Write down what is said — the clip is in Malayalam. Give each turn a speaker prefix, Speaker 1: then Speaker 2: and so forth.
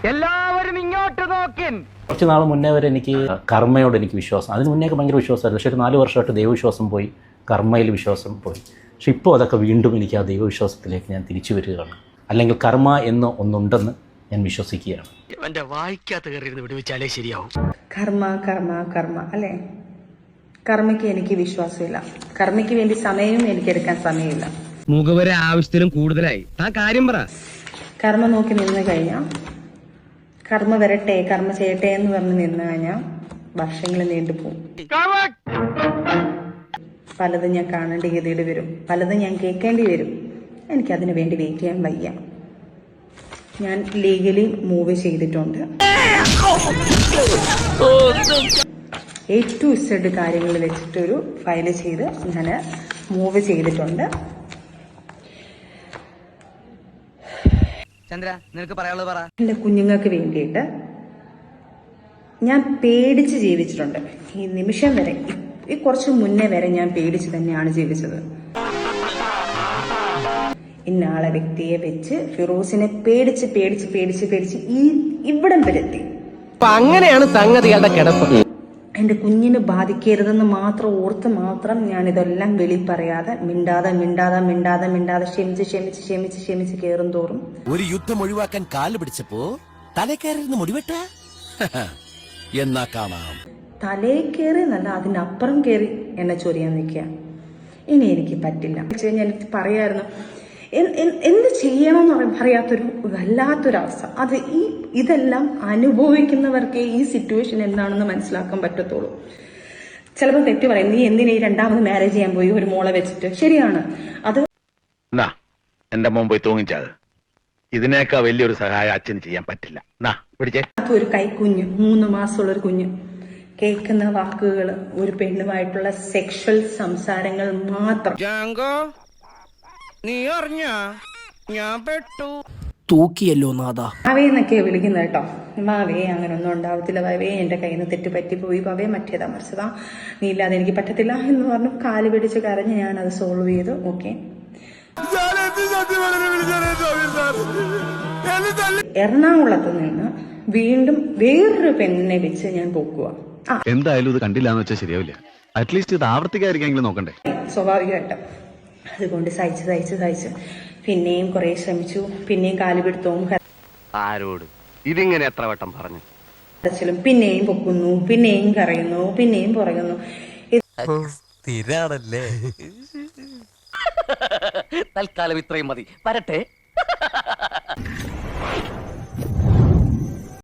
Speaker 1: എല്ലാവരും ഇങ്ങോട്ട് നോക്കിൻ.
Speaker 2: കുറച്ച് നാൾ മുന്നേ വരെ എനിക്ക് കർമ്മയോട് എനിക്ക് വിശ്വാസം, അതിന് മുന്നേ ഭയങ്കര വിശ്വാസമായിരുന്നു. പക്ഷേ ഒരു 4 വർഷമായിട്ട് ദൈവവിശ്വാസം പോയി, കർമ്മയിൽ വിശ്വാസം പോയി. പക്ഷെ ഇപ്പോൾ അതൊക്കെ വീണ്ടും എനിക്ക് ആ ദൈവവിശ്വാസത്തിലേക്ക് ഞാൻ തിരിച്ചു വരികയാണ്. അല്ലെങ്കിൽ കർമ്മ എന്ന് ഒന്നുണ്ടെന്ന് ഞാൻ വിശ്വസിക്കുകയാണ്.
Speaker 3: എന്റെ വായിക്കാത്ത കയറിയിരുന്ന് വിടുവിച്ചാലേ ശരിയാവും.
Speaker 4: കർമ്മ കർമ്മ കർമ്മ അല്ലേ? കർമ്മയ്ക്ക് എനിക്ക് വിശ്വാസമില്ല. കർമ്മയ്ക്ക് വേണ്ടി സമയവും എനിക്കെടുക്കാൻ സമയമില്ല.
Speaker 1: മുഖവരെ ആവശ്യത്തിനും കൂടുതലായി. താൻ കാര്യം പറ.
Speaker 4: കർമ്മ നോക്കി നിന്ന് കഴിഞ്ഞാൽ, കർമ്മ വരട്ടെ, കർമ്മ ചെയ്യട്ടെ എന്ന് പറഞ്ഞ് നിന്ന് കഴിഞ്ഞാൽ വർഷങ്ങൾ നീണ്ടുപോകും. പലതും ഞാൻ കാണേണ്ട ഗതിയിൽ വരും, പലതും ഞാൻ കേൾക്കേണ്ടി വരും. എനിക്കതിനു വേണ്ടി വെയിറ്റ് ചെയ്യാൻ വയ്യ. ഞാൻ ലീഗലി മൂവ് ചെയ്തിട്ടുണ്ട്. A to Z കാര്യങ്ങൾ വെച്ചിട്ടൊരു ഫയല് ചെയ്ത് ഞാൻ മൂവ് ചെയ്തിട്ടുണ്ട്.
Speaker 1: ചന്ദ്ര, നിനക്ക് പറയാനുള്ളത് പറ.
Speaker 4: എൻ്റെ കുഞ്ഞുങ്ങൾക്ക് വേണ്ടിയിട്ട് ഞാൻ പേടിച്ച് ജീവിച്ചിട്ടുണ്ട്. ഈ നിമിഷം വരെ, ഈ കുറച്ച് മുന്നേ വരെ ഞാൻ പേടിച്ച് തന്നെയാണ് ജീവിച്ചത്. ഇന്നാളെ വ്യക്തിയെ വെച്ച് ഫിറോസിനെ പേടിച്ച് പേടിച്ച് പേടിച്ച് പേടിച്ച് ഇവിടം വരെത്തി.
Speaker 1: അങ്ങനെയാണ് സംഗതികളുടെ കിടപ്പ്.
Speaker 4: എന്റെ കുഞ്ഞിന് ബാധിക്കരുതെന്ന് മാത്രം ഓർത്ത് മാത്രം ഞാൻ ഇതെല്ലാം വെളി പറയാതെ മിണ്ടാതെ മിണ്ടാതെ മിണ്ടാതെ മിണ്ടാതെ ക്ഷമിച്ച് ക്ഷമിച്ച് ക്ഷമിച്ച് ക്ഷമിച്ച് കയറും തോറും
Speaker 5: ഒരു യുദ്ധം ഒഴിവാക്കാൻ കാല് പിടിച്ചപ്പോ തലക്കയറിന്ന് മുടിവെട്ട എന്നാ കാണാം.
Speaker 4: തലേ കയറി നല്ല അതിനപ്പുറം കയറി എന്നെ ചൊരിയാൻ നിൽക്കുക. ഇനി എനിക്ക് പറ്റില്ല. ഞാൻ പറയായിരുന്നു, എന്ത് ചെയ്യണമെന്ന് പറയാത്തൊരു വല്ലാത്തൊരവസ്ഥ. അത് ഇതെല്ലാം അനുഭവിക്കുന്നവർക്കേ ഈ സിറ്റുവേഷൻ എന്താണെന്ന് മനസ്സിലാക്കാൻ പറ്റത്തുള്ളൂ. ചിലപ്പോൾ തെറ്റ് പറയും, നീ എന്തിനാ ഈ 2ാമത് മാരേജ് ചെയ്യാൻ പോയി ഒരു മോളെ വെച്ചിട്ട്? ശരിയാണ്. അത്
Speaker 6: എന്റെ മോൻ പോയി തൂങ്ങിച്ചത്. ഇതിനേക്കാൾ വലിയൊരു സഹായം അച്ഛന് ചെയ്യാൻ പറ്റില്ല.
Speaker 4: ഒരു കൈക്കുഞ്ഞ്, 3 മാസമുള്ള ഒരു കുഞ്ഞ് കേൾക്കുന്ന വാക്കുകൾ ഒരു പെണ്ണുമായിട്ടുള്ള സെക്ഷൽ സംസാരങ്ങൾ മാത്രം.
Speaker 1: നീ അറിഞ്ഞ ഞാൻ പെട്ടു.
Speaker 3: തൂക്കിയല്ലോ നാദാ.
Speaker 4: വാവേന്നൊക്കെ വിളിക്കുന്നത് കേട്ടോ. വാവേ, അങ്ങനെ ഒന്നും ഉണ്ടാവത്തില്ല വാവേ, എന്റെ കയ്യിൽ നിന്ന് തെറ്റ് പറ്റിപ്പോയി വാവേ, മറ്റേതാ മറിച്ചതാ, നീ ഇല്ലാതെ എനിക്ക് പറ്റത്തില്ല എന്ന് പറഞ്ഞു കാല് പിടിച്ച് കരഞ്ഞ് ഞാൻ അത് സോൾവ് ചെയ്തു. ഓക്കെ, എറണാകുളത്ത് നിന്ന് വീണ്ടും വേറൊരു പെണ്ണിനെ വെച്ച് ഞാൻ പോക്കുക.
Speaker 6: എന്തായാലും ഇത് കണ്ടില്ലാന്ന് വെച്ചാൽ ശരിയാവില്ല. അറ്റ്ലീസ്റ്റ് ഇത് ആവർത്തിക്കാതിരിക്കെങ്കിലും നോക്കണ്ടേ?
Speaker 4: സ്വാഭാവികമായിട്ടും അതുകൊണ്ട് സഹിച്ച് സഹിച്ച് സഹിച്ച് പിന്നെയും കുറെ ശ്രമിച്ചു. പിന്നെയും കാലുപിടുത്തവും
Speaker 3: ആരോട് ഇതിങ്ങനെ എത്ര വട്ടം പറഞ്ഞു?
Speaker 4: കരച്ചിലും, പിന്നെയും പൊക്കുന്നു, പിന്നെയും കരയുന്നു, പിന്നെയും പുറകുന്നു.
Speaker 3: തൽക്കാലം ഇത്രയും മതി. വരട്ടെ.